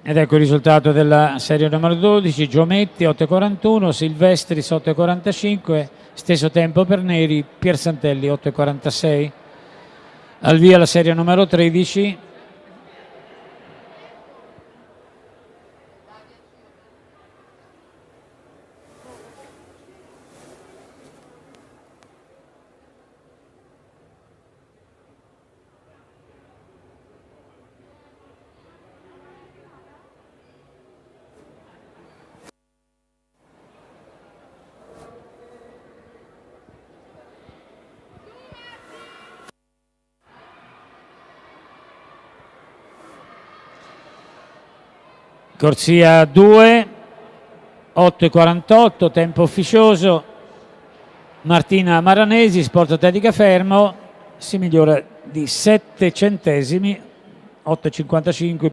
Ed ecco il risultato della serie numero 12, Giometti 8,41, Silvestris 8,45, stesso tempo per Neri, Piersantelli 8,46. Al via la serie numero 13. Corsia 2, 8,48, tempo ufficioso. Martina Maranesi, Sport Atletica Fermo, si migliora di 7 centesimi, 8,55.